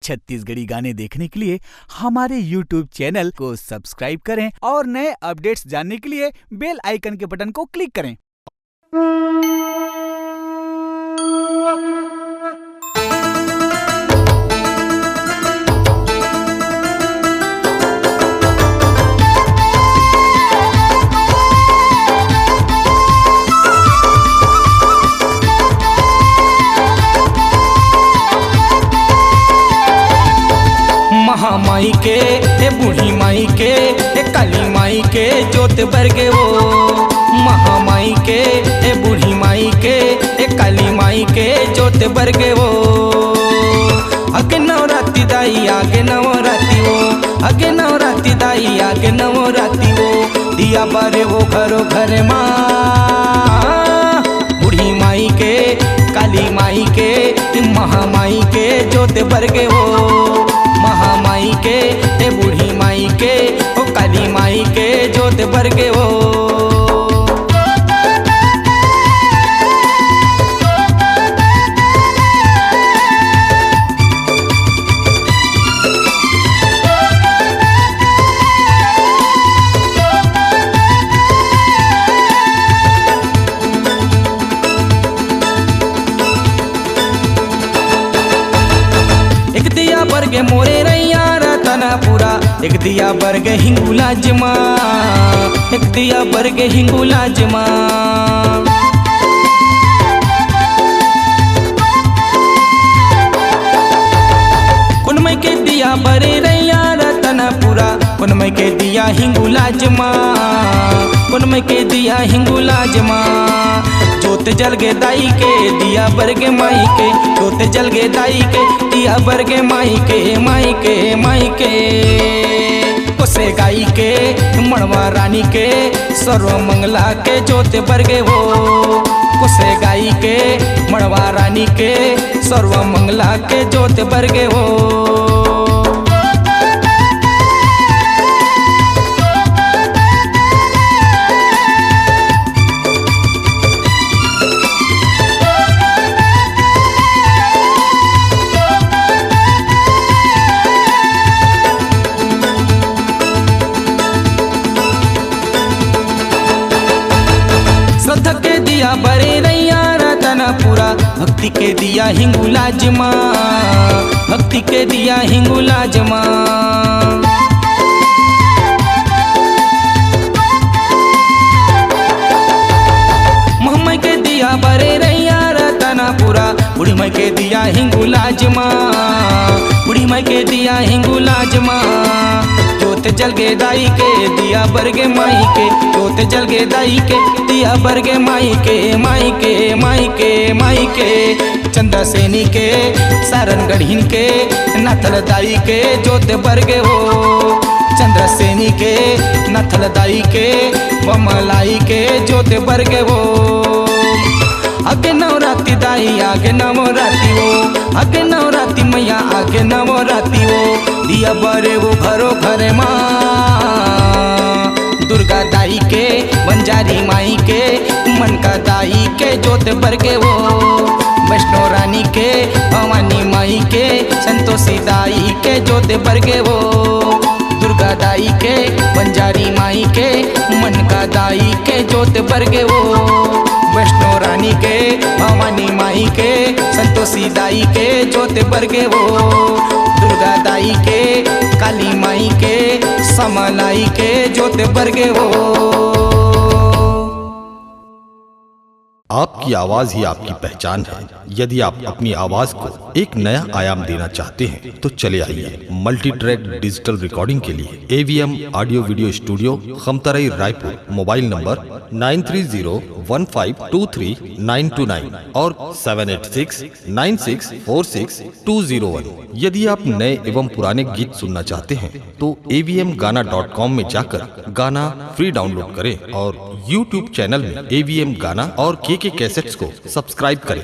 छत्तीसगढ़ी गाने देखने के लिए हमारे YouTube चैनल को सब्सक्राइब करें और नए अपडेट्स जानने के लिए बेल आइकन के बटन को क्लिक करें। महामाई के ए बूढ़ी माई के ए काली माई के जोत बरगे वो। महामाई के ए बूढ़ी माई के ए काली माई के जोत बरगे वो। आगे नवरात्रि दाई आगे नवरात्रि वो, आगे नवरात्रि दाई आगे नवरात्रि वो। दिया बारे वो घरो घर माँ बूढ़ी माई के काली माई के महामाई के जोत बरगे वो। महामाई के ए बूढ़ी माई के ओ काली माई के जोत बरगे वो। एक दिया बरगे मोरे रैया रतना पूरा, एक दिया बरगे हिंगुला जमा, एक दिया बरगे हिंगुला जमा। कुनमय के दिया बरे रैया रतना पूरा, कुनमय के दिया हिंगुला जमा, कुनमय के दिया हिंगुला जमा। जोत जल गे दाई के दिया बरगे माई के, जोत जल गे दाई के दिया बरगे माई के माई के माई के। कोसे गाई के मड़वा रानी के सर्व मंगला के जोत बरगे वो। कोसे गाई के मड़वा रानी के सर्व मंगला के जोत बरगे वो। श्रद्धा के दिया बरे रैया रतना पूरा, भक्ति के दिया हिंगुला जमा, भक्ति के दिया हिंगुला जमा। महामाई के दिया बरे रैया रतना पूरा, बूढ़ी माई के दिया हिंगुला जमा, बूढ़ी माई के दिया हिंगुला जमा। जोत जल गे दाई के दिया बरगे माई के, जोत जल गे दाई के दिया बरगे माई के माई के माई के माई के। चंदा सेनी के सारन गढ़ीन के नाथल दाई के जोत बरगे वो। चंद्र सेनी के नाथल दाई के बमलाई के जोत बरगे वो। आगे नवरात्रि दाई आगे नवरात्रि वो, आगे नवरात्रि मैया आगे नवरात्रि वो। दिया बरे वो घरो घर माँ दुर्गा दाई के बंजारी माई के मन का दाई के जोत बरगे वो। वैष्णो रानी के भवानी माई के संतोषी दाई के जोत बरगे वो। दुर्गा दाई के बंजारी माई के मन का दाई के जोत बरगे वो। वैष्णो रानी के भवानी माई के संतोषी दाई के जोत बरगे वो। दुर्गा दाई के काली माई के समलाई के जोत बरगे वो। आपकी आवाज ही आपकी पहचान है। यदि आप अपनी आवाज को एक नया आयाम देना चाहते हैं तो चले आइए मल्टी ट्रैक डिजिटल रिकॉर्डिंग के लिए AVM audio video studio Khamtarai Raipur. Mobile number 9301523929 और 7869646201। यदि आप नए एवं पुराने गीत सुनना चाहते हैं तो avmgana.com में जाकर गाना फ्री डाउनलोड करें और YouTube चैनल में AVM गाना और KK कैसेट्स को सब्सक्राइब करें।